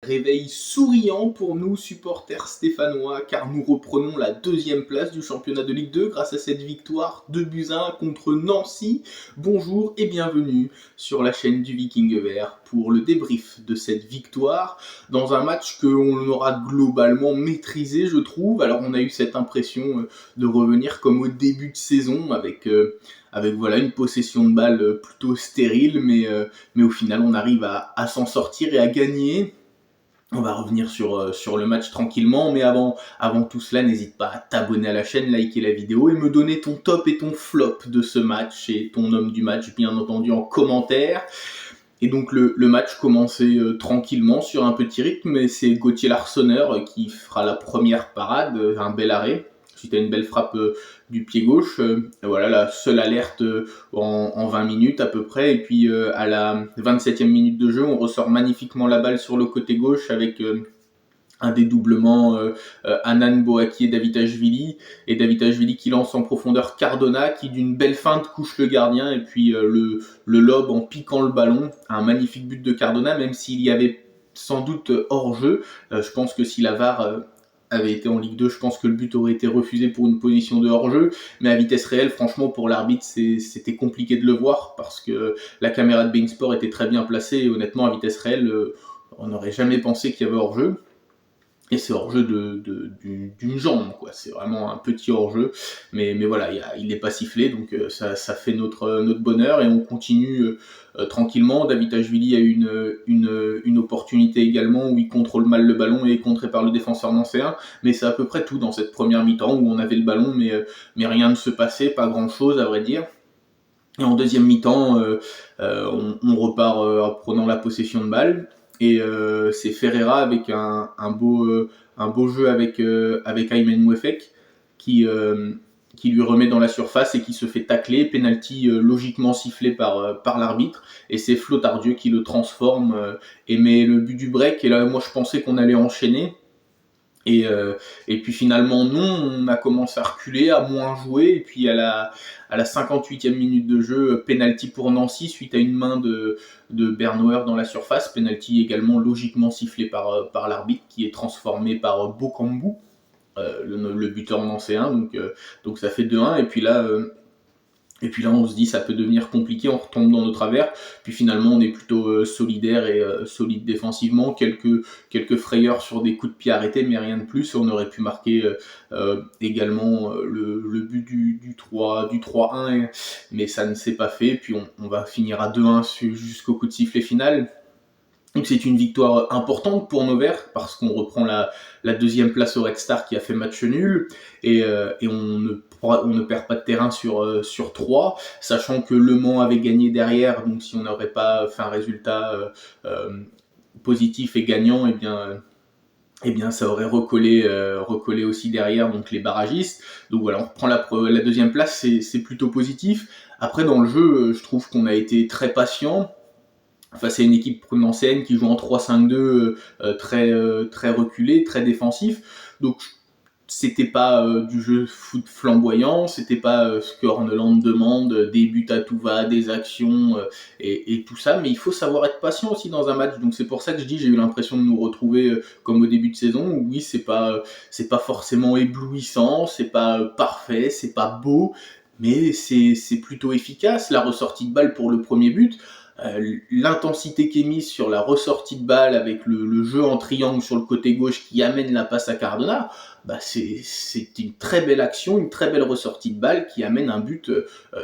Réveil souriant pour nous, supporters stéphanois, car nous reprenons la deuxième place du championnat de Ligue 2 grâce à cette victoire 2-1 contre Nancy. Bonjour et bienvenue sur la chaîne du Viking Vert pour le débrief de cette victoire dans un match qu'on aura globalement maîtrisé, je trouve. Alors on a eu cette impression de revenir comme au début de saison avec voilà une possession de balle plutôt stérile, mais au final on arrive à s'en sortir et à gagner. On va revenir sur le match tranquillement, mais avant tout cela, n'hésite pas à t'abonner à la chaîne, liker la vidéo et me donner ton top et ton flop de ce match et ton homme du match, bien entendu, en commentaire. Et donc le match commençait tranquillement sur un petit rythme, mais c'est Gauthier Larsonneur qui fera la première parade, un bel arrêt, suite à une belle frappe du pied gauche. Voilà la seule alerte en 20 minutes à peu près. Et puis à la 27e minute de jeu, on ressort magnifiquement la balle sur le côté gauche avec un dédoublement Anan Boaki et Davitashvili qui lance en profondeur Cardona qui d'une belle feinte couche le gardien et puis le lobe en piquant le ballon, un magnifique but de Cardona, même s'il y avait sans doute hors-jeu. Je pense que si la VAR avait été en Ligue 2, je pense que le but aurait été refusé pour une position de hors-jeu, mais à vitesse réelle, franchement, pour l'arbitre, c'était compliqué de le voir parce que la caméra de beIN Sport était très bien placée et honnêtement, à vitesse réelle, on n'aurait jamais pensé qu'il y avait hors-jeu. Et c'est hors-jeu d'une jambe, quoi. C'est vraiment un petit hors-jeu, mais voilà, il n'est pas sifflé, donc ça fait notre bonheur et on continue tranquillement. Davitashvili a eu une opportunité également où il contrôle mal le ballon et est contré par le défenseur nancéen, mais c'est à peu près tout dans cette première mi-temps où on avait le ballon, mais rien ne se passait, pas grand-chose à vrai dire. Et en deuxième mi-temps, on repart en prenant la possession de balle. Et c'est Ferreira avec un beau jeu avec Aymen Mouefek qui lui remet dans la surface et qui se fait tacler, penalty logiquement sifflé par l'arbitre, et c'est Flo Tardieu qui le transforme et met le but du break. Et là, moi, je pensais qu'on allait enchaîner. Et puis finalement non, on a commencé à reculer, à moins jouer, et puis à la 58e minute de jeu, penalty pour Nancy suite à une main de Bernauer dans la surface, penalty également logiquement sifflé par l'arbitre qui est transformé par Bokambu, le buteur nancéen, donc ça fait 2-1, et puis là, on se dit ça peut devenir compliqué, on retombe dans nos travers. Puis finalement, on est plutôt solidaire et solide défensivement. Quelques frayeurs sur des coups de pied arrêtés, mais rien de plus. On aurait pu marquer également le but du 3-1, mais ça ne s'est pas fait. Puis on va finir à 2-1 jusqu'au coup de sifflet final. Donc c'est une victoire importante pour nos Verts parce qu'on reprend la deuxième place au Red Star qui a fait match nul et on ne perd pas de terrain sur 3, sachant que Le Mans avait gagné derrière, donc si on n'aurait pas fait un résultat positif et gagnant, eh bien ça aurait recollé aussi derrière, donc les barragistes. Donc voilà, on reprend la deuxième place, c'est plutôt positif. Après dans le jeu, je trouve qu'on a été très patient face à une équipe nancéenne qui joue en 3-5-2 très reculé, très défensif. Donc c'était pas du jeu foot flamboyant, c'était pas ce que Horneland demande, des buts à tout va, des actions et tout ça, mais il faut savoir être patient aussi dans un match. Donc c'est pour ça que je dis j'ai eu l'impression de nous retrouver comme au début de saison où oui, c'est pas forcément éblouissant, c'est pas parfait, c'est pas beau, mais c'est plutôt efficace. La ressortie de balle pour le premier but, l'intensité qui est mise sur la ressortie de balle avec le jeu en triangle sur le côté gauche qui amène la passe à Cardona, bah c'est une très belle action, une très belle ressortie de balle qui amène un but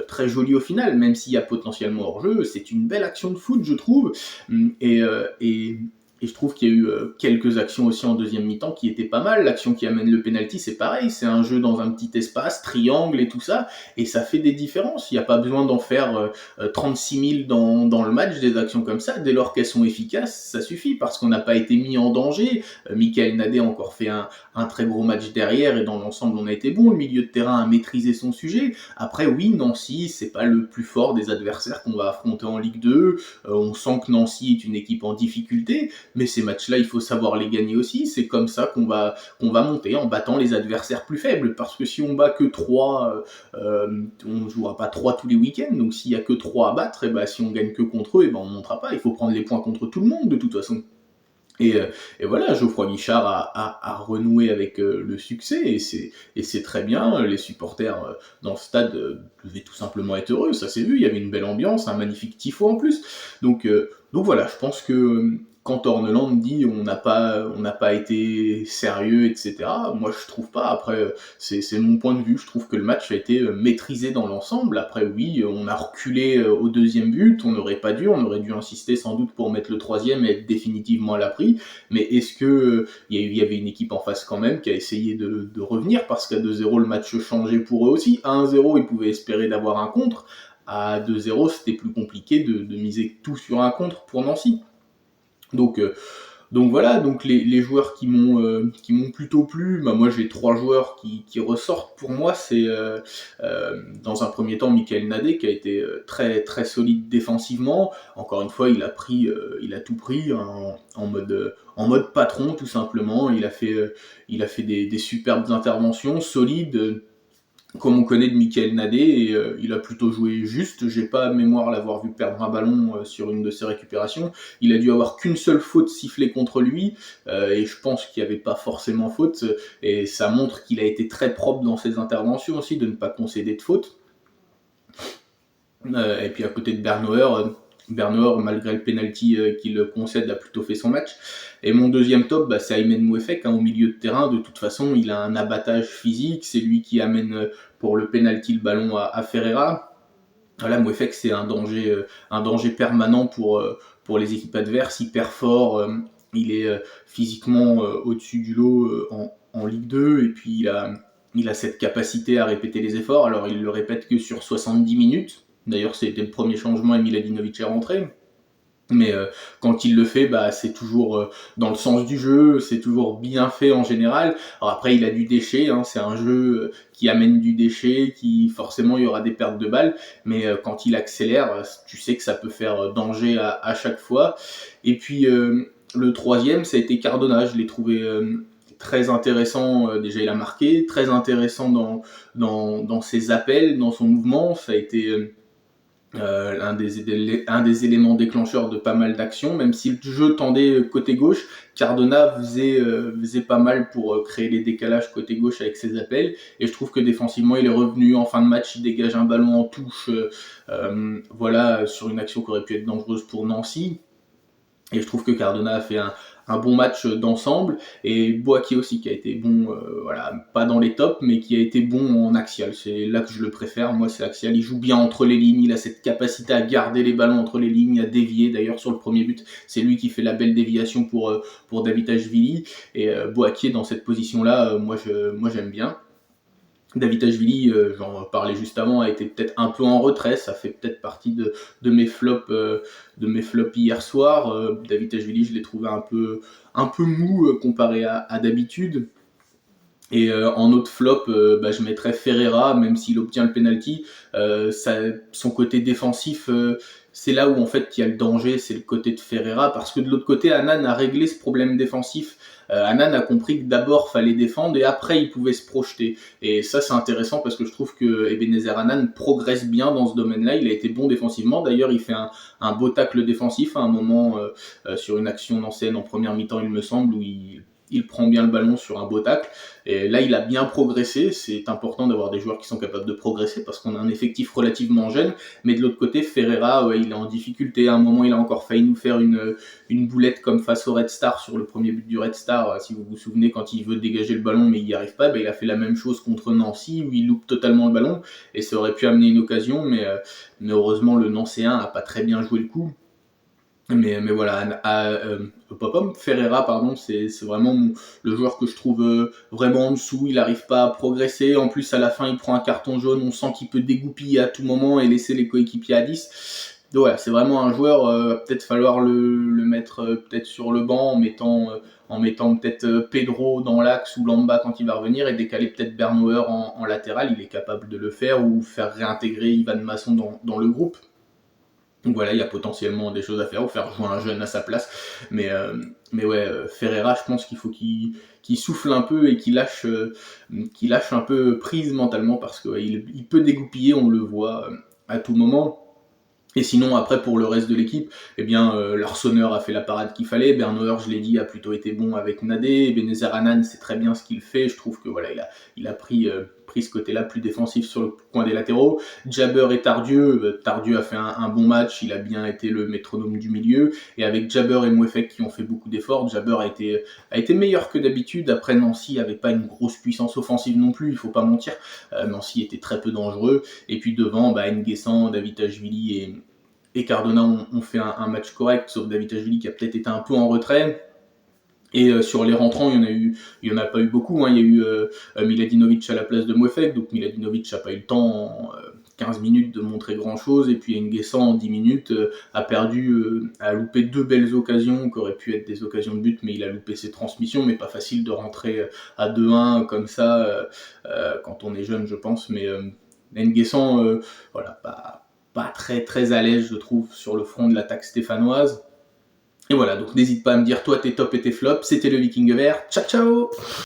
très joli au final, même s'il y a potentiellement hors-jeu. C'est une belle action de foot, je trouve, et je trouve qu'il y a eu quelques actions aussi en deuxième mi-temps qui étaient pas mal. L'action qui amène le penalty, c'est pareil, c'est un jeu dans un petit espace, triangle et tout ça, et ça fait des différences. Il n'y a pas besoin d'en faire 36 000 dans le match, des actions comme ça. Dès lors qu'elles sont efficaces, ça suffit, parce qu'on n'a pas été mis en danger. Michael Nadé a encore fait un très gros match derrière, et dans l'ensemble, on a été bon. Le milieu de terrain a maîtrisé son sujet. Après, oui, Nancy, c'est pas le plus fort des adversaires qu'on va affronter en Ligue 2. On sent que Nancy est une équipe en difficulté, mais ces matchs-là, il faut savoir les gagner aussi. C'est comme ça qu'on va monter, en battant les adversaires plus faibles, parce que si on bat que 3, on ne jouera pas 3 tous les week-ends, donc s'il y a que 3 à battre, et ben si on gagne que contre eux, et ben on ne montera pas. Il faut prendre les points contre tout le monde de toute façon. Et voilà, Geoffroy Guichard a renoué avec le succès, et c'est très bien. Les supporters dans le stade devaient tout simplement être heureux, ça s'est vu, il y avait une belle ambiance, un magnifique tifo en plus. Donc voilà, je pense que quand Orneland dit on n'a pas été sérieux, etc., moi je trouve pas. Après, c'est mon point de vue, je trouve que le match a été maîtrisé dans l'ensemble. Après, oui, on a reculé au deuxième but, on aurait dû insister sans doute pour mettre le troisième et être définitivement à l'abri. Mais est-ce que il y avait une équipe en face quand même qui a essayé de revenir, parce qu'à 2-0 le match changeait pour eux aussi. À 1-0 ils pouvaient espérer d'avoir un contre, à 2-0 c'était plus compliqué de miser tout sur un contre pour Nancy. Donc voilà, donc les joueurs qui m'ont plutôt plu, bah moi j'ai trois joueurs qui ressortent pour moi. C'est dans un premier temps Michael Nadé, qui a été très très solide défensivement. Encore une fois, il a tout pris en mode patron tout simplement. Il a fait des superbes interventions solides, comme on connaît de Michael Nadé, et il a plutôt joué juste. J'ai pas mémoire l'avoir vu perdre un ballon sur une de ses récupérations. Il a dû avoir qu'une seule faute sifflée contre lui, et je pense qu'il n'y avait pas forcément faute, et ça montre qu'il a été très propre dans ses interventions aussi, de ne pas concéder de faute. Et puis à côté de Bernauer, malgré le penalty qu'il concède, a plutôt fait son match. Et mon deuxième top, bah, c'est Aymen Mouefek, au milieu de terrain. De toute façon, il a un abattage physique, c'est lui qui amène pour le penalty le ballon à Ferreira. Voilà, Mouefek, c'est un danger permanent pour les équipes adverses, hyper fort. Il est physiquement au-dessus du lot en Ligue 2, et puis il a cette capacité à répéter les efforts. Alors il le répète que sur 70 minutes. D'ailleurs, c'était le premier changement et Miladinovic est rentré. Mais quand il le fait, bah, c'est toujours dans le sens du jeu, c'est toujours bien fait en général. Alors après, il a du déchet, hein, c'est un jeu qui amène du déchet, qui forcément il y aura des pertes de balles, mais quand il accélère, tu sais que ça peut faire danger à chaque fois. Et puis le troisième, ça a été Cardona. Je l'ai trouvé très intéressant. Déjà, il a marqué, très intéressant dans ses appels, dans son mouvement. Ça a été un des éléments déclencheurs de pas mal d'actions. Même si le jeu tendait côté gauche, Cardona faisait pas mal pour créer les décalages côté gauche avec ses appels, et je trouve que défensivement il est revenu en fin de match, il dégage un ballon en touche, voilà, sur une action qui aurait pu être dangereuse pour Nancy. Et je trouve que Cardona a fait un bon match d'ensemble, et Boaké aussi, qui a été bon, voilà, pas dans les tops, mais qui a été bon en axial. C'est là que je le préfère, moi c'est axial. Il joue bien entre les lignes, il a cette capacité à garder les ballons entre les lignes, à dévier. D'ailleurs sur le premier but, c'est lui qui fait la belle déviation pour Davitashvili, et Boaké dans cette position-là, moi j'aime bien. Davitashvili, j'en parlais juste avant, a été peut-être un peu en retrait, ça fait peut-être partie de mes flops hier soir. Davitashvili, je l'ai trouvé un peu mou comparé à d'habitude. Et en autre flop, bah, je mettrais Ferreira, même s'il obtient le penalty. Son côté défensif, c'est là où en fait il y a le danger, c'est le côté de Ferreira, parce que de l'autre côté, Anan a réglé ce problème défensif. Anan a compris que d'abord fallait défendre et après il pouvait se projeter. Et ça c'est intéressant, parce que je trouve que Ebenezer Anan progresse bien dans ce domaine-là. Il a été bon défensivement. D'ailleurs, il fait un beau tacle défensif à un moment sur une action nancéenne en première mi-temps, il me semble, où il prend bien le ballon sur un beau tacle. Et là, il a bien progressé. C'est important d'avoir des joueurs qui sont capables de progresser, parce qu'on a un effectif relativement jeune. Mais de l'autre côté, Ferreira, ouais, il est en difficulté. À un moment, il a encore failli nous faire une boulette comme face au Red Star sur le premier but du Red Star. Si vous vous souvenez, quand il veut dégager le ballon, mais il n'y arrive pas, il a fait la même chose contre Nancy, où il loupe totalement le ballon. Et ça aurait pu amener une occasion, mais heureusement, le Nancéen n'a pas très bien joué le coup. Mais voilà, Ferreira, pardon, c'est vraiment le joueur que je trouve vraiment en dessous. Il n'arrive pas à progresser. En plus, à la fin, il prend un carton jaune. On sent qu'il peut dégoupiller à tout moment et laisser les coéquipiers à 10. Donc voilà, c'est vraiment un joueur, peut-être falloir le mettre peut-être sur le banc, en mettant peut-être Pedro dans l'axe ou Lamba quand il va revenir, et décaler peut-être Bernauer en latéral. Il est capable de le faire, ou faire réintégrer Ivan Masson dans le groupe. Donc voilà, il y a potentiellement des choses à faire, ou faire jouer un jeune à sa place. Mais ouais, Ferreira, je pense qu'il faut qu'il souffle un peu et qu'il lâche un peu prise mentalement, parce qu'il il peut dégoupiller, on le voit à tout moment. Et sinon, après, pour le reste de l'équipe, eh bien, Larsonneur a fait la parade qu'il fallait. Bernauer, je l'ai dit, a plutôt été bon avec Nadé. Ebenezer Hanan, c'est très bien ce qu'il fait. Je trouve que voilà, il a pris ce côté-là plus défensif sur le coin des latéraux. Jabber et Tardieu, Tardieu a fait un bon match. Il a bien été le métronome du milieu. Et avec Jabber et Mouefek qui ont fait beaucoup d'efforts, Jabber a été meilleur que d'habitude. Après, Nancy avait pas une grosse puissance offensive non plus, il faut pas mentir. Nancy était très peu dangereux. Et puis devant, N'Guessan, Davitashvili et Cardona ont fait un match correct, sauf Davitashvili qui a peut-être été un peu en retrait. Et sur les rentrants, il y en a pas eu beaucoup. Hein. Il y a eu Miladinovic à la place de Mouefek, donc Miladinovic n'a pas eu le temps en 15 minutes de montrer grand-chose, et puis N'Guessan en 10 minutes a loupé 2 belles occasions qui auraient pu être des occasions de but, mais il a loupé ses transmissions, mais pas facile de rentrer à 2-1 comme ça quand on est jeune, je pense. Mais N'Guessan, voilà, pas très très à l'aise, je trouve, sur le front de l'attaque stéphanoise. Et voilà, donc n'hésite pas à me dire toi tes tops et tes flops. C'était le Viking vert. Ciao ciao.